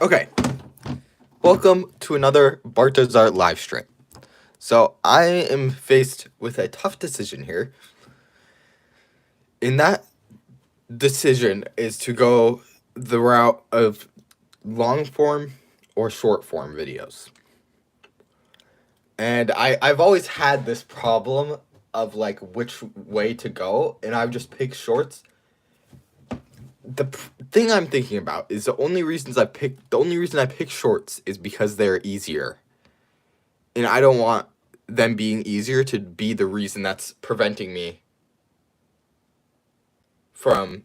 Okay, welcome to another Barta's Art live stream. So I am faced with a tough decision here. And that decision is to go the route of long form or short form videos. And I've always had this problem of like which way to go, and I've just picked shorts. The thing I'm thinking about is the only reason I pick shorts is because they're easier. And I don't want them being easier to be the reason that's preventing me from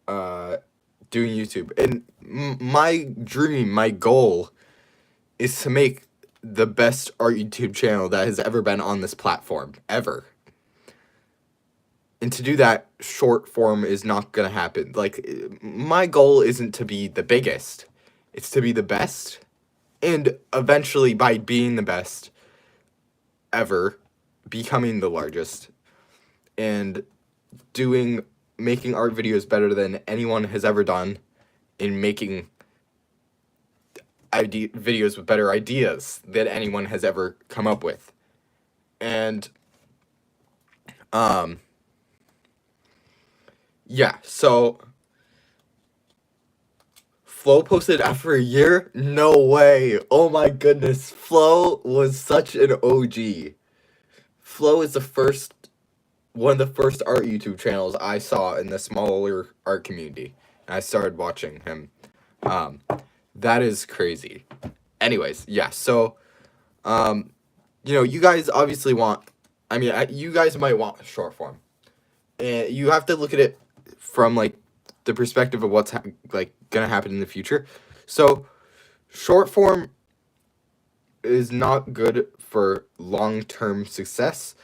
doing YouTube. And my dream, my goal is to make the best art YouTube channel that has ever been on this platform, ever. And to do that, short form is not gonna happen. Like, my goal isn't to be the biggest, it's to be the best. And eventually, by being the best ever, becoming the largest, and making art videos better than anyone has ever done, in making videos with better ideas than anyone has ever come up with. And yeah, so Flo posted after a year? No way. Oh my goodness. Flo was such an OG. Flo is one of the first art YouTube channels I saw in the smaller art community. And I started watching him. That is crazy. Anyways, yeah, so you guys obviously want, you guys might want short form. And you have to look at it from like the perspective of what's gonna happen in the future. So short form is not good for long-term success,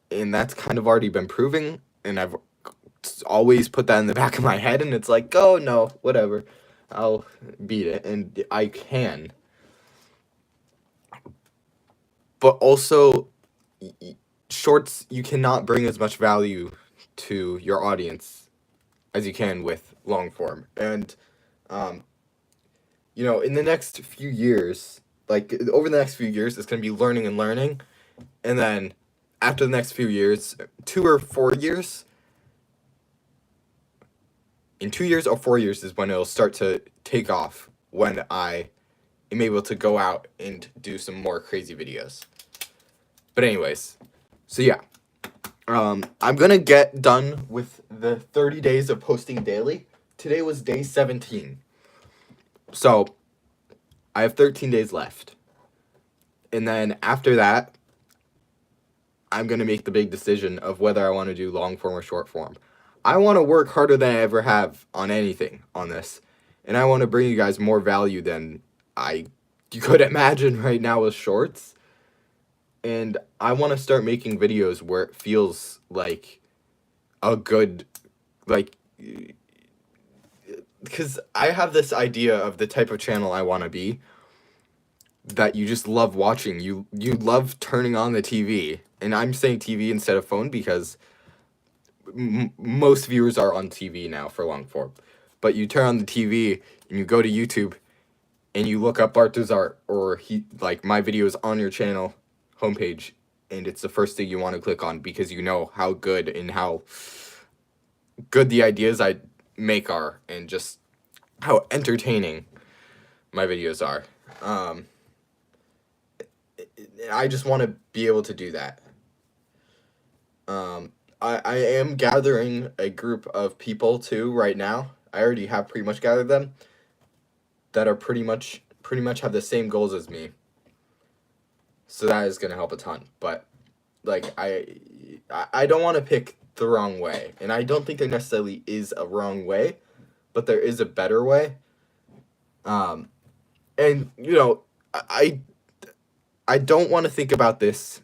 and that's kind of already been proven, and I've always put that in the back of my head, and it's like, oh no, whatever, I'll beat it, and I can. But also, shorts, you cannot bring as much value to your audience as you can with long form. And in the next few years, over the next few years, it's going to be learning and learning. And then after the next few years, 2 or 4 years, in 2 years or 4 years is when it'll start to take off, when I am able to go out and do some more crazy videos. But anyways, so yeah, I'm gonna get done with the 30 days of posting daily. Today was day 17. So I have 13 days left. And then after that, I'm gonna make the big decision of whether I want to do long form or short form. I want to work harder than I ever have on anything on this. And I want to bring you guys more value than you could imagine right now with shorts. And I want to start making videos where it feels like a good, because I have this idea of the type of channel I want to be, that you just love watching. You love turning on the TV. And I'm saying TV instead of phone because most viewers are on TV now for long form. But you turn on the TV and you go to YouTube and you look up Barta's Art or my videos on your channel homepage, and it's the first thing you want to click on because you know how good and how good the ideas I make are, and just how entertaining my videos are. I just want to be able to do that. I am gathering a group of people too right now. I already have pretty much gathered them that are pretty much have the same goals as me. So that is going to help a ton. But I don't want to pick the wrong way, and I don't think there necessarily is a wrong way, but there is a better way. And I don't want to think about this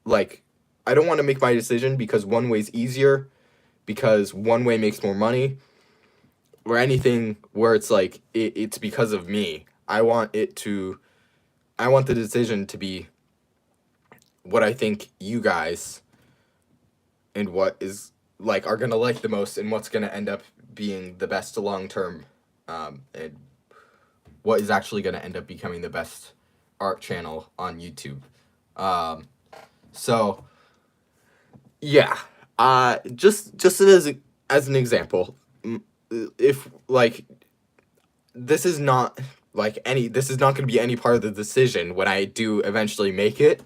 I don't want to make my decision because one way's easier, because one way makes more money, or anything where it's it's because of me. I want the decision to be what I think you guys and what is are gonna like the most, and what's gonna end up being the best long term and what is actually going to end up becoming the best art channel on YouTube. So yeah, just as an example, if like this is not this is not going to be any part of the decision when I do eventually make it.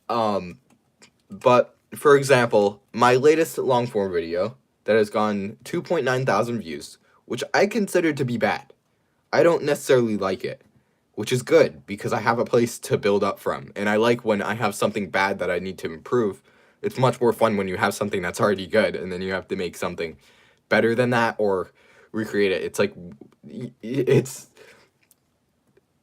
But for example, my latest long form video that has gone 2.9 thousand views, which I consider to be bad. I don't necessarily like it, which is good because I have a place to build up from. And I like when I have something bad that I need to improve. It's much more fun when you have something that's already good and then you have to make something better than that or recreate it. It's like, it's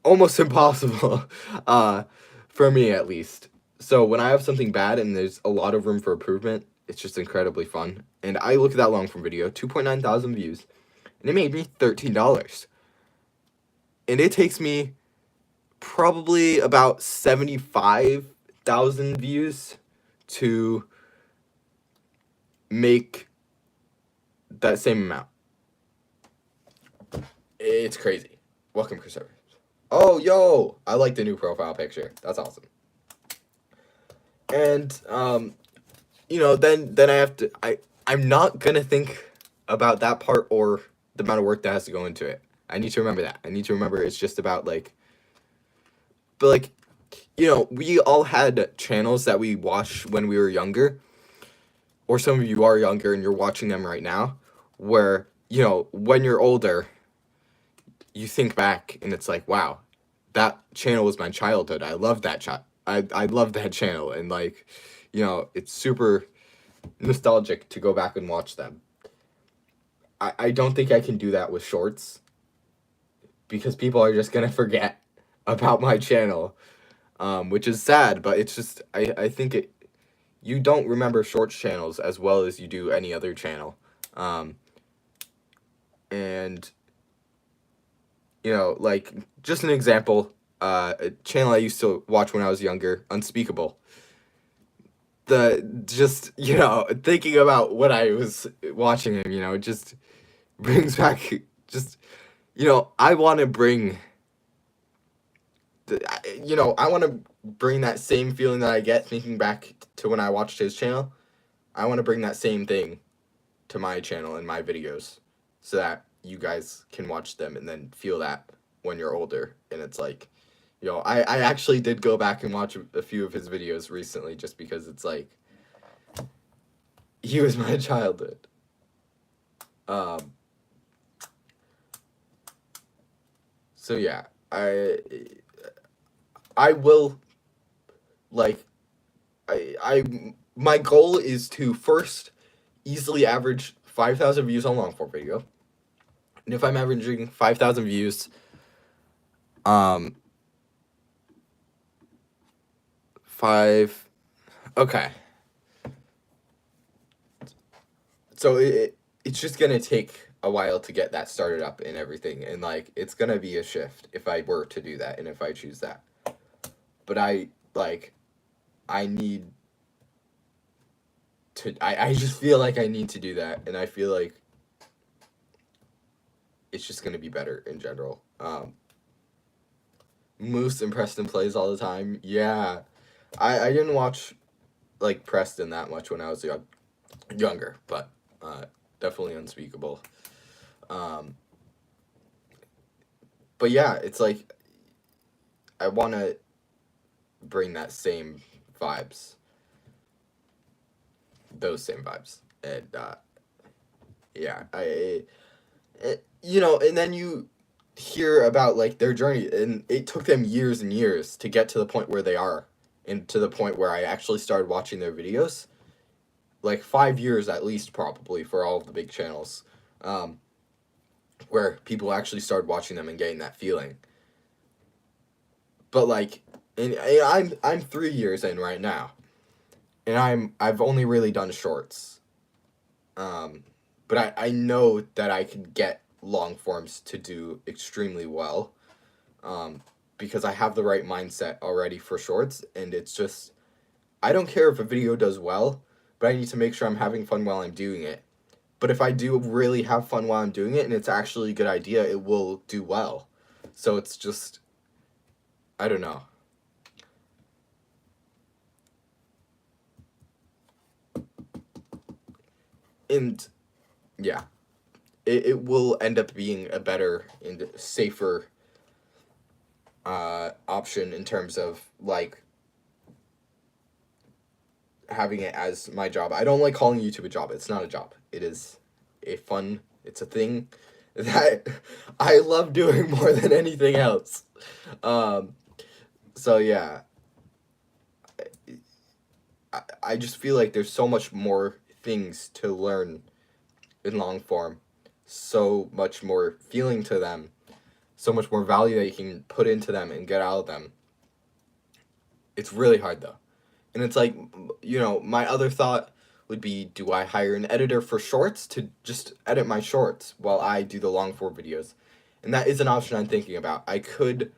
almost impossible, for me at least. So when I have something bad and there's a lot of room for improvement, it's just incredibly fun. And I look at that long form video, 2.9 thousand views, and it made me $13. And it takes me probably about 75,000 views to make that same amount. It's crazy. Welcome, Chris Evans. Oh, yo! I like the new profile picture. That's awesome. And, you know, then I have to, I'm not gonna think about that part or the amount of work that has to go into it. I need to remember that. I need to remember it's just about, like, but, like, you know, we all had channels that we watched when we were younger, or some of you are younger and you're watching them right now, where, you know, when you're older, you think back and it's like, wow, that channel was my childhood. I love that I love that channel, and, like, you know, it's super nostalgic to go back and watch them. I don't think I can do that with shorts because people are just gonna forget about my channel, which is sad, but it's just, I think you don't remember shorts channels as well as you do any other channel. And, you know, like, just an example, a channel I used to watch when I was younger, Unspeakable. Just, you know, thinking about what I was watching him, you know, just brings back, just, you know, I want to bring, you know, I want to bring that same feeling that I get thinking back to when I watched his channel. I want to bring that same thing to my channel and my videos so that you guys can watch them and then feel that when you're older. And it's like, you know, I actually did go back and watch a few of his videos recently just because it's like, he was my childhood. So yeah, I will, like, my goal is to first easily average 5,000 views on long form video. And if I'm averaging 5,000 views, okay. So it's just gonna take a while to get that started up and everything, and, like, it's gonna be a shift if I were to do that and if I choose that. But I need to, I just feel like I need to do that, and I feel like it's just gonna be better in general. Moose and Preston plays all the time. Yeah, I didn't watch, like, Preston that much when I was younger, but definitely Unspeakable. But yeah, it's like I want to bring that same vibes, those same vibes, and yeah, you know, and then you hear about, like, their journey, and it took them years and years to get to the point where they are, and to the point where I actually started watching their videos. Like 5 years at least, probably, for all of the big channels, where people actually started watching them and getting that feeling. But, like, and I'm 3 years in right now, and I've only really done shorts. But I know that I can get long forms to do extremely well, because I have the right mindset already for shorts, and it's just, I don't care if a video does well, but I need to make sure I'm having fun while I'm doing it. But if I do really have fun while I'm doing it and it's actually a good idea, it will do well. So it's just, I don't know. And yeah, it will end up being a better and safer option in terms of like having it as my job. I don't like calling YouTube a job. It's not a job. It is it's a thing that I love doing more than anything else. So yeah, I just feel like there's so much more things to learn in long form, so much more feeling to them, so much more value that you can put into them and get out of them. It's really hard though. And it's like, my other thought would be, do I hire an editor for shorts to just edit my shorts while I do the long form videos? And that is an option I'm thinking about. I could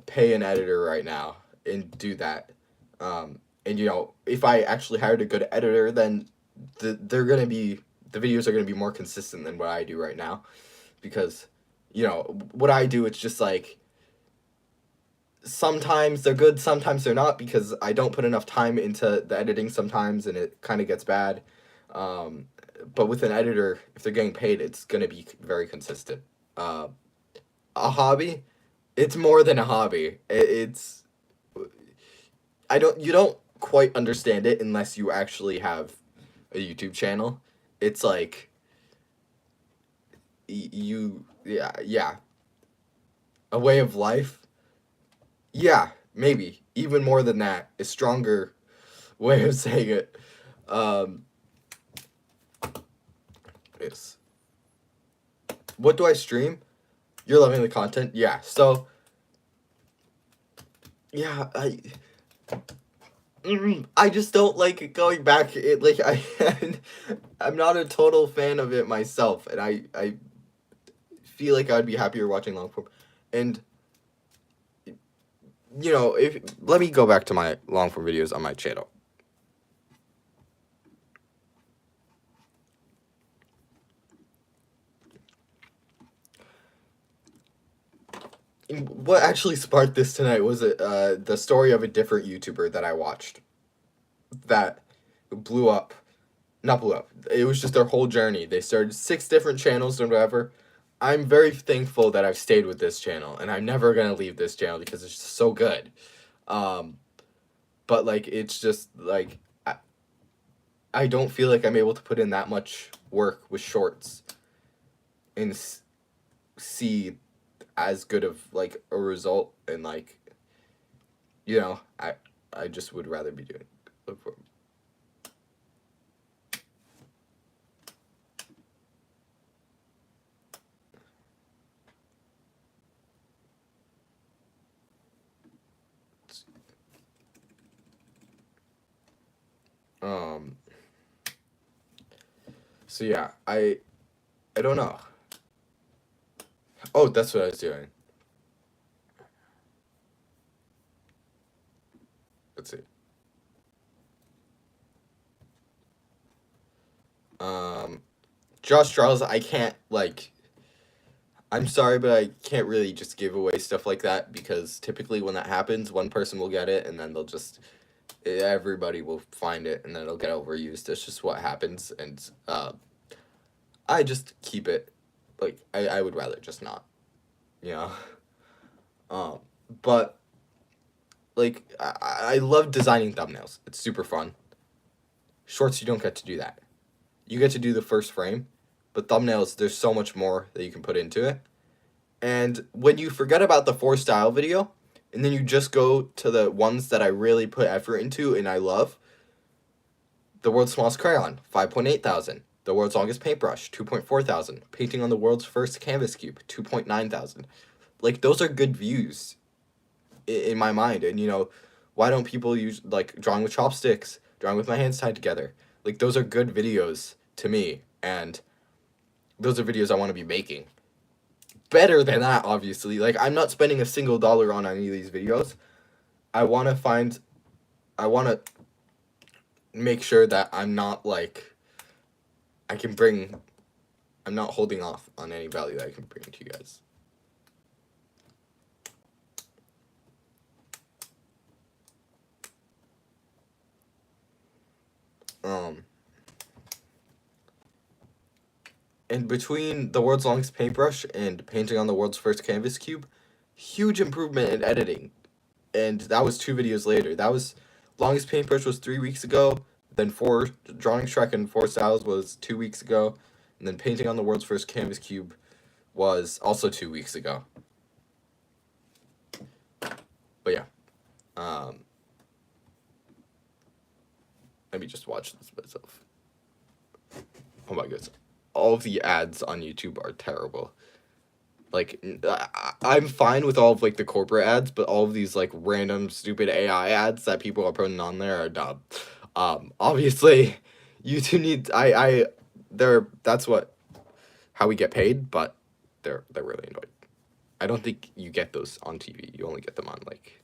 pay an editor right now and do that. And if I actually hired a good editor, then the videos are gonna be more consistent than what I do right now, because what I do, it's just like sometimes they're good, sometimes they're not, because I don't put enough time into the editing sometimes, and it kind of gets bad. But with an editor, if they're getting paid, it's gonna be very consistent. A hobby, it's more than a hobby. You don't quite understand it unless you actually have a YouTube channel. It's like yeah, a way of life. Yeah, maybe even more than that. A stronger way of saying it. Yes. What do I stream? You're loving the content? Yeah. So yeah, I just don't like going back. I'm not a total fan of it myself, and I feel like I'd be happier watching long form. And if let me go back to my long form videos on my channel. What actually sparked this tonight was the story of a different YouTuber that I watched that blew up. Not blew up. It was just their whole journey. They started 6 different channels and whatever. I'm very thankful that I've stayed with this channel, and I'm never gonna leave this channel because it's just so good. But like, it's just like I don't feel like I'm able to put in that much work with shorts and see as good of like a result, and like I just would rather be doing look for so yeah, I don't know. Oh, that's what I was doing. Let's see. Josh Charles, I can't I'm sorry, but I can't really just give away stuff like that, because typically when that happens, one person will get it and then everybody will find it and then it'll get overused. That's just what happens, and I just keep it, like, I would rather just not, you know? But, like, I love designing thumbnails. It's super fun. Shorts, you don't get to do that. You get to do the first frame, but thumbnails, there's so much more that you can put into it. And when you forget about the 4-style video, and then you just go to the ones that I really put effort into and I love, the world's smallest crayon, 5.8 thousand. The world's longest paintbrush, 2.4 thousand. Painting on the world's first canvas cube, 2.9 thousand. Like, those are good views in my mind. And, why don't people use, like, drawing with chopsticks, drawing with my hands tied together? Like, those are good videos to me, and those are videos I want to be making. Better than that, obviously. Like, I'm not spending a single dollar on any of these videos. I want to make sure that I'm not, like, I can bring. I'm not holding off on any value that I can bring to you guys. And between the world's longest paintbrush and painting on the world's first canvas cube, huge improvement in editing. And that was 2 videos later. That was longest paintbrush was 3 weeks ago. Then 4 drawing track and 4 styles was 2 weeks ago, and then painting on the world's first canvas cube was also 2 weeks ago. But yeah, let me just watch this myself. Oh my goodness, all of the ads on YouTube are terrible. Like, I'm fine with all of like the corporate ads, but all of these like random stupid AI ads that people are putting on there are dumb. Obviously, YouTube needs that's how we get paid, but they're really annoying. I don't think you get those on TV. You only get them on like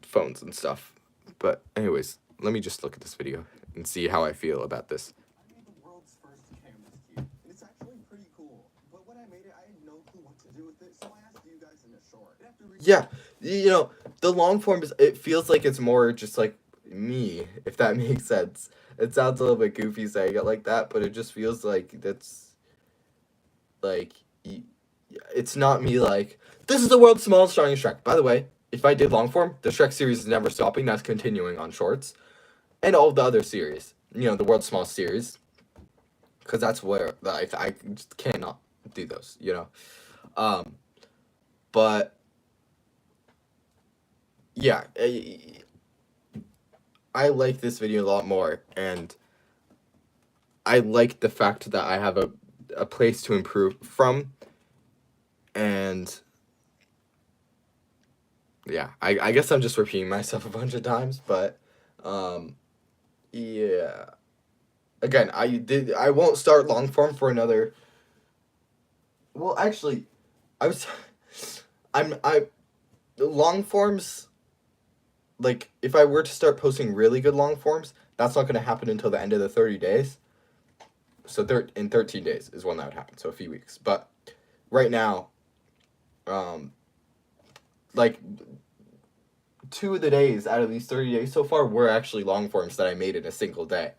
phones and stuff. But anyways, let me just look at this video and see how I feel about this. I made the world's first canvas cube, and it's actually pretty cool. But when I made it, I had no clue what to do with it, so I asked you guys in a short. Yeah, you know, the long form it feels like it's more just like me, if that makes sense. It sounds a little bit goofy saying it like that, but it just feels like that's like it's not me like this is the world's smallest strongest Shrek. By the way, if I did long form, the Shrek series is never stopping. That's continuing on shorts, and all the other series. You know, the world's smallest series, because that's where I just cannot do those. You know, but yeah, I like this video a lot more, and I like the fact that I have a place to improve from, and yeah, I guess I'm just repeating myself a bunch of times, but yeah. Again, I won't start long form for another. Well, actually, I was long forms. Like, if I were to start posting really good long forms, that's not going to happen until the end of the 30 days. So in 13 days is when that would happen, so a few weeks. But right now, like 2 of the days out of these 30 days so far were actually long forms that I made in a single day.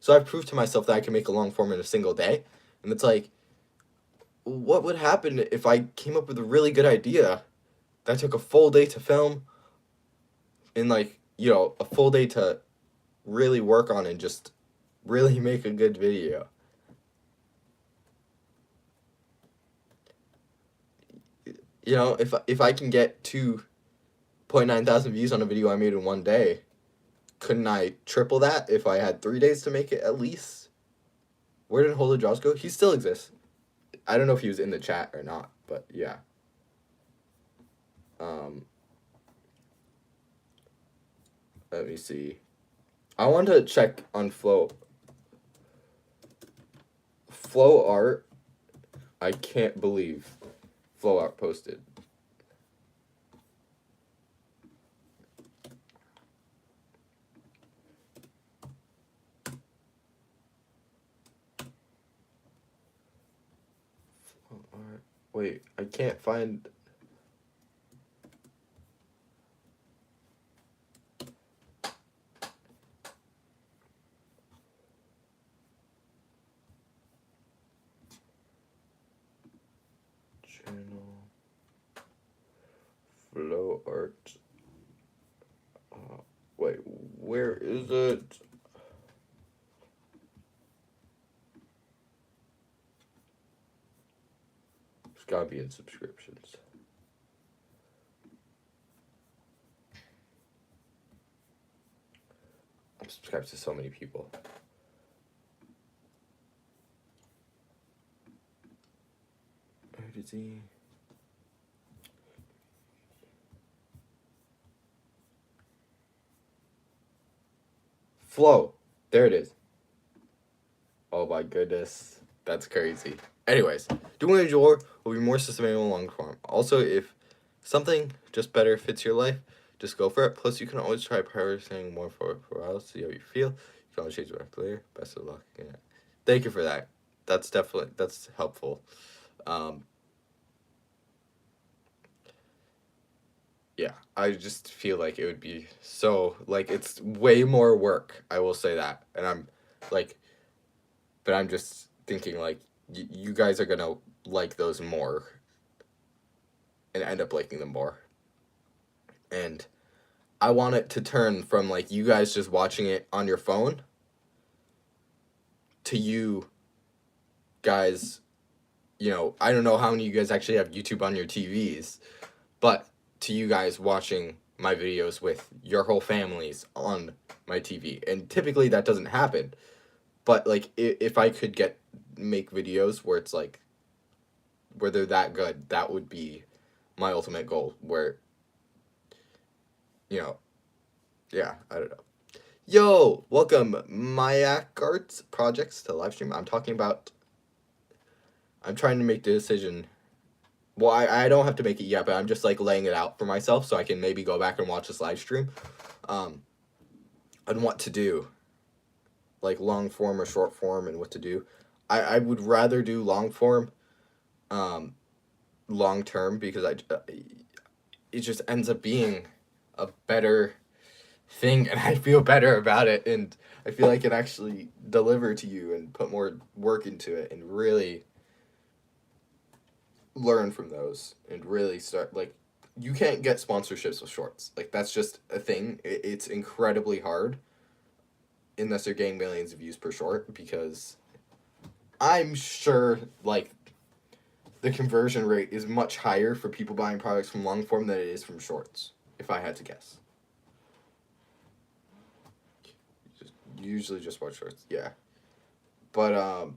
So I've proved to myself that I can make a long form in a single day. And it's like, what would happen if I came up with a really good idea that took a full day to film, and like, you know, a full day to really work on and just really make a good video? You know, if I can get 2.9 thousand views on a video I made in one day, couldn't I triple that if I had 3 days to make it at least? Where did Holy Jaws go? He still exists. I don't know if he was in the chat or not, but yeah. Let me see. I want to check on Flow Art. I can't believe Flow Art posted. Flow Art. Wait, I can't find. Channel Flow Art. Wait, where is it? It's gotta be in subscriptions. I'm subscribed to so many people. Where is he? Flow. There it is. Oh my goodness. That's crazy. Anyways, doing a drawer will be more sustainable long form. Also, if something just better fits your life, just go for it. Plus, you can always try prioritizing more for a while, see how you feel. You can always change it back later. Best of luck. Yeah. Thank you for that. That's helpful. Um, yeah, I just feel like it would be so like it's way more work. I will say that, and like, but I'm just thinking like you guys are gonna like those more and end up liking them more, and I want it to turn from like you guys just watching it on your phone to you guys, I don't know how many of you guys actually have YouTube on your TVs, but to you guys watching my videos with your whole families on my TV. And typically that doesn't happen. But like if I could make videos where it's like where they're that good, that would be my ultimate goal where you know, yeah, I don't know. Yo, welcome Mayak Arts Projects to live stream. I'm trying to make the decision. Well, I don't have to make it yet, but I'm just like laying it out for myself so I can maybe go back and watch this live stream. And what to do, like long form or short form, and what to do. I would rather do long form, long term, because it just ends up being a better thing, and I feel better about it, and I feel like it actually deliver to you and put more work into it and really learn from those and really start like you can't get sponsorships with shorts. Like that's just a thing. It's incredibly hard unless you're getting millions of views per short, because I'm sure like the conversion rate is much higher for people buying products from long form than it is from shorts, if I had to guess. Usually just watch shorts, yeah. But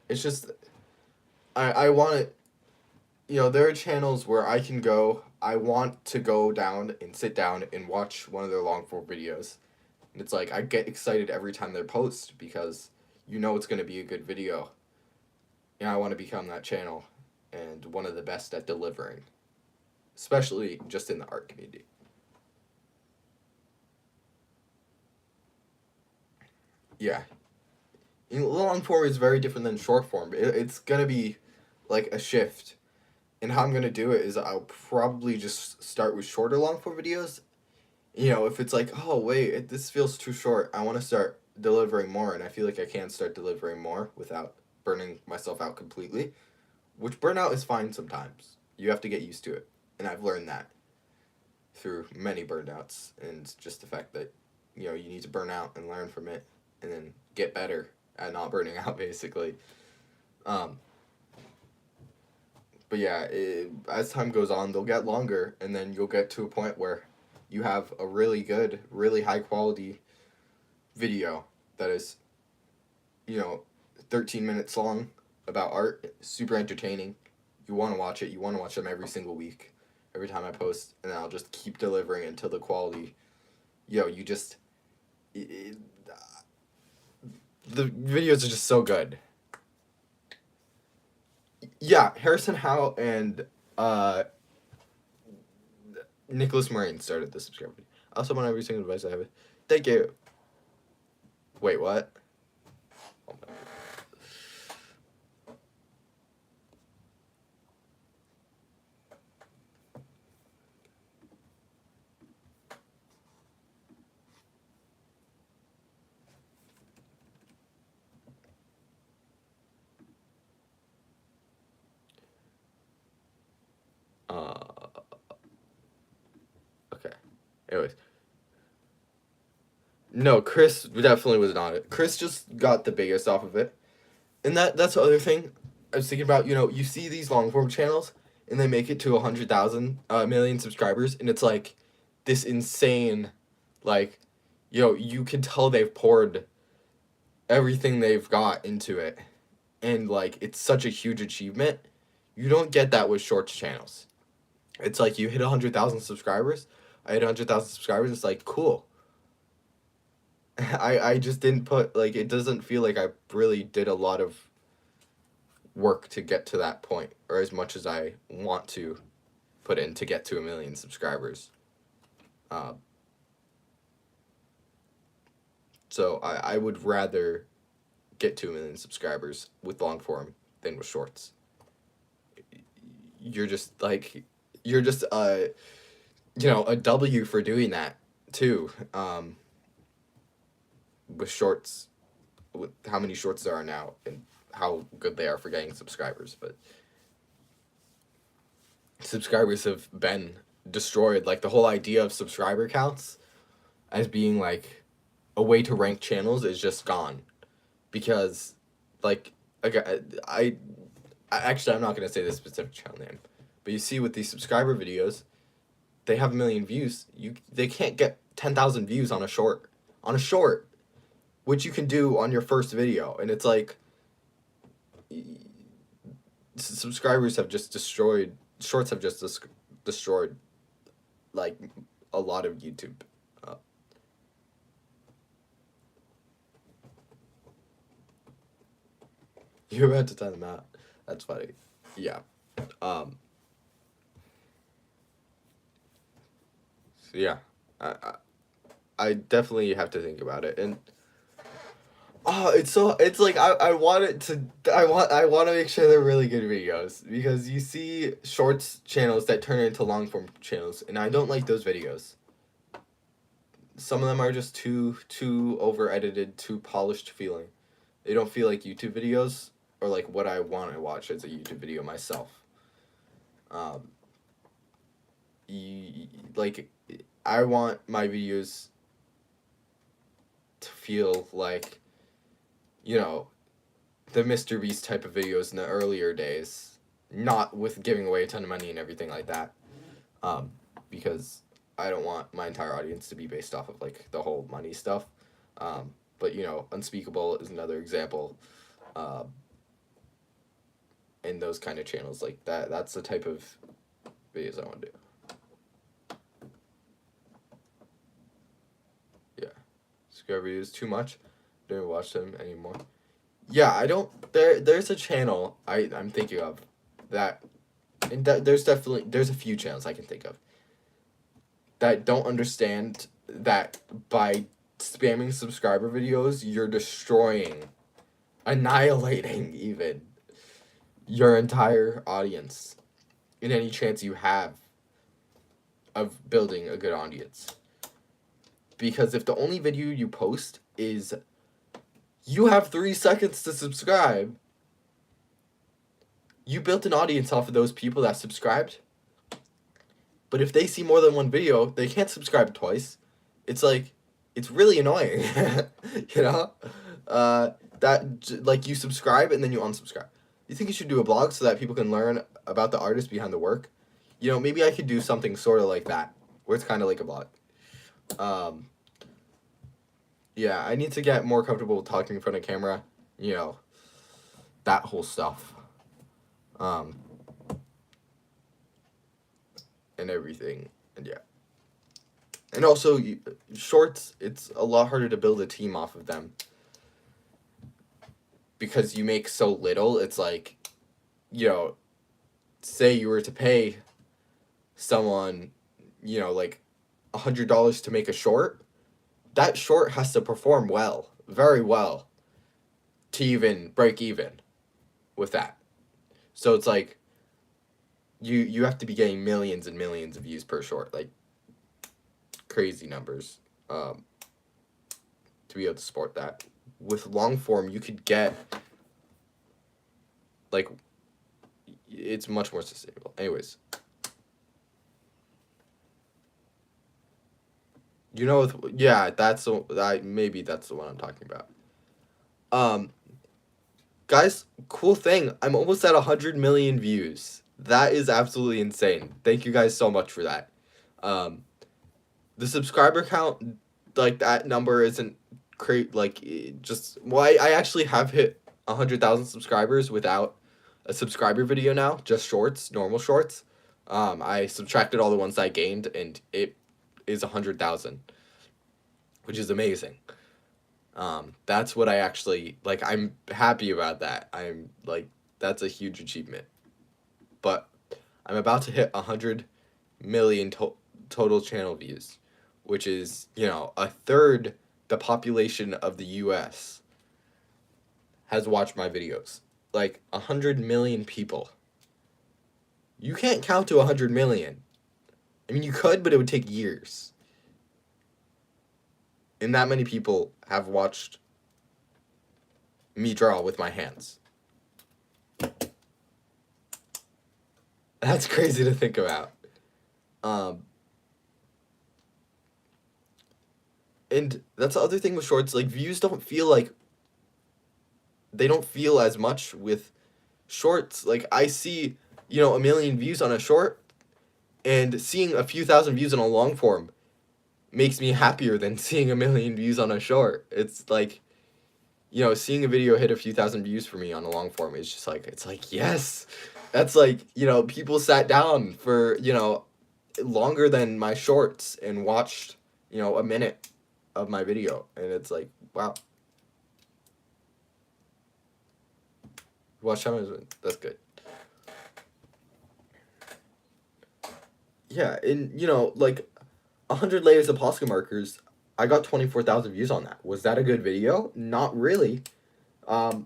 it's just I want it. There are channels where I can go. I want to go down and sit down and watch one of their long form videos. And it's like I get excited every time they post because it's going to be a good video. And I want to become that channel and one of the best at delivering, especially just in the art community. Yeah. Long form is very different than short form. It's going to be like a shift. And how I'm going to do it is I'll probably just start with shorter long form videos. If it's like, oh, wait, this feels too short, I want to start delivering more, and I feel like I can start delivering more without burning myself out completely, which burnout is fine sometimes. You have to get used to it, and I've learned that through many burnouts, and just the fact that, you need to burn out and learn from it, and then get better at not burning out, basically. But yeah, as time goes on, they'll get longer, and then you'll get to a point where you have a really good, really high quality video that is, 13 minutes long about art, super entertaining. You want to watch it. You want to watch them every single week, every time I post, and I'll just keep delivering until the quality, you just, the videos are just so good. Yeah, Harrison Howe and Nicholas Moraine started the subscribe video. I also want every single device I have. Thank you. Wait, what? Oh my okay. Anyways. No, Chris definitely was not it. Chris just got the biggest off of it. And that's the other thing I was thinking about. You see these long form channels, and they make it to 100,000 million subscribers, and it's like this insane, like, you can tell they've poured everything they've got into it, and like it's such a huge achievement. You don't get that with shorts channels. It's like you hit 100,000 subscribers. I hit 100,000 subscribers. It's like cool. I just didn't put like it doesn't feel like I really did a lot of work to get to that point, or as much as I want to put in to get to 1 million subscribers. So I would rather get 2 million subscribers with long form than with shorts. You're just a W for doing that too. With shorts, with how many shorts there are now and how good they are for getting subscribers, but subscribers have been destroyed. Like, the whole idea of subscriber counts as being like a way to rank channels is just gone, because like I actually, I'm not going to say the specific channel name, but you see with these subscriber videos, they have 1 million views. They can't get 10,000 views on a short, which you can do on your first video, and it's like subscribers have just destroyed, shorts have just destroyed like a lot of YouTube. You're about to time them out. That's funny. Yeah. So yeah, I definitely have to think about it, and it's like I want it to I want to make sure they're really good videos, because you see shorts channels that turn into long form channels, and I don't like those videos. Some of them are just too over edited, too polished feeling. They don't feel like YouTube videos, or like what I want to watch as a YouTube video myself. Like, I want my videos to feel like, the Mr. Beast type of videos in the earlier days, not with giving away a ton of money and everything like that, because I don't want my entire audience to be based off of like the whole money stuff. But Unspeakable is another example. And those kind of channels like that's the type of videos I want to do. Yeah. Subscriber videos too much. Don't even watch them anymore. Yeah, I don't. There's a channel I'm thinking of that, and there's a few channels I can think of that don't understand that by spamming subscriber videos, you're destroying, annihilating even your entire audience in any chance you have of building a good audience. Because if the only video you post is you have 3 seconds to subscribe, you built an audience off of those people that subscribed. But if they see more than one video, they can't subscribe twice. It's like, it's really annoying. That like, you subscribe and then you unsubscribe. You think you should do a blog so that people can learn about the artist behind the work? Maybe I could do something sort of like that, where it's kind of like a blog. Yeah, I need to get more comfortable with talking in front of camera, that whole stuff. And everything, and yeah. And also, shorts, it's a lot harder to build a team off of them, because you make so little. It's like, say you were to pay someone, like $100 to make a short, that short has to perform well, very well, to even break even with that. So it's like, you have to be getting millions and millions of views per short, like crazy numbers, to be able to support that. With long form, you could get, like, it's much more sustainable. Anyways, yeah, maybe that's the one I'm talking about. Guys, cool thing, I'm almost at 100 million views. That is absolutely insane. Thank you guys so much for that. The subscriber count, like, that number isn't I actually have hit 100,000 subscribers without a subscriber video now, just shorts, normal shorts. I subtracted all the ones I gained, and it is 100,000, which is amazing. That's what I actually, like, I'm happy about that. I'm, like, that's a huge achievement. But I'm about to hit 100 million total channel views, which is, a third the population of the US. has watched my videos. Like 100 million people. You can't count to 100 million. I mean, you could, but it would take years. And that many people have watched me draw with my hands. That's crazy to think about. And that's the other thing with shorts, like views don't feel like, they don't feel as much with shorts. Like I see, 1 million views on a short, and seeing a few thousand views on a long form makes me happier than seeing 1 million views on a short. It's like, seeing a video hit a few thousand views for me on a long form is just like, it's like, yes, that's like, people sat down for, longer than my shorts and watched, a minute of my video, and it's like, wow. Watch time is, that's good. Yeah, and like 100 layers of Posca markers, I got 24,000 views on that. Was that a good video? Not really. So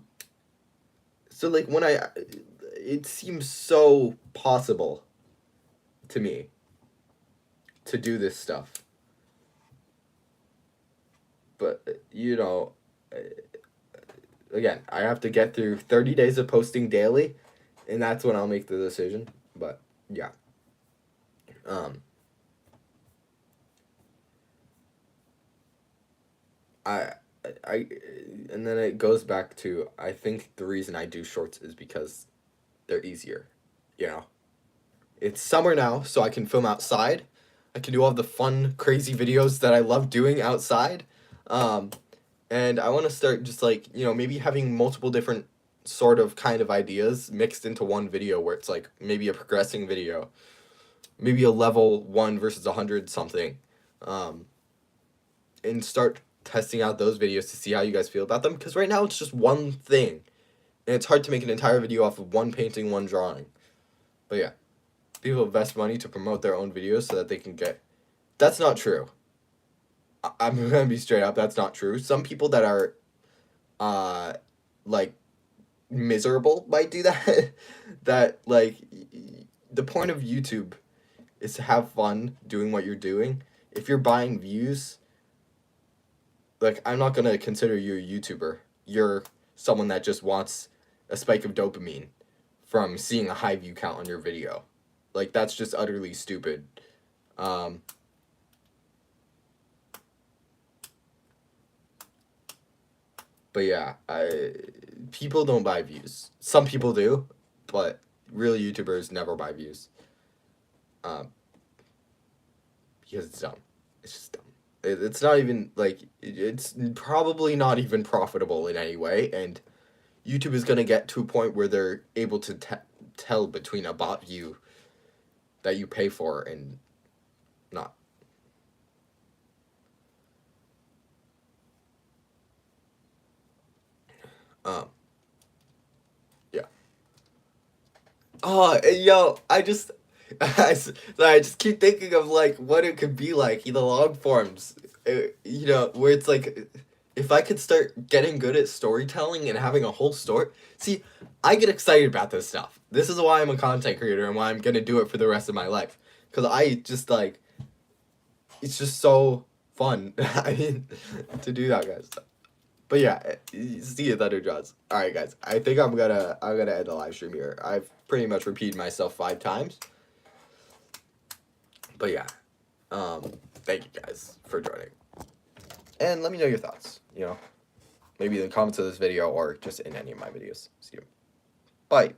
like when it seems so possible to me to do this stuff. But again, I have to get through 30 days of posting daily, and that's when I'll make the decision. But yeah. And then it goes back to, I think the reason I do shorts is because they're easier, It's summer now, so I can film outside. I can do all the fun, crazy videos that I love doing outside. And I want to start just like, maybe having multiple different sort of kind of ideas mixed into one video where it's like maybe a progressing video, maybe a level 1 versus 100 something, and start testing out those videos to see how you guys feel about them, because right now it's just one thing, and it's hard to make an entire video off of one painting, one drawing. But yeah, people invest money to promote their own videos so that they can get... That's not true. I'm gonna be straight up, that's not true. Some people that are, like, miserable might do that. That, like, the point of YouTube is to have fun doing what you're doing. If you're buying views, like, I'm not gonna consider you a YouTuber. You're someone that just wants a spike of dopamine from seeing a high view count on your video. Like, that's just utterly stupid. But yeah, people don't buy views. Some people do, but real YouTubers never buy views. Because it's dumb. It's just dumb. It's not even, like, it's probably not even profitable in any way, and YouTube is going to get to a point where they're able to tell between a bot view that you pay for and not. Yeah. Oh, yo, I just keep thinking of, like, what it could be like, the long forms, where it's like, if I could start getting good at storytelling and having a whole story. See, I get excited about this stuff. This is why I'm a content creator and why I'm gonna do it for the rest of my life. Because I just, like, it's just so fun, I mean, to do that kind of stuff. But yeah, see you Thunder Draws. Alright guys, I think I'm gonna end the live stream here. I've pretty much repeated myself 5 times. But yeah, thank you guys for joining. And let me know your thoughts, maybe in the comments of this video or just in any of my videos. See you. Bye.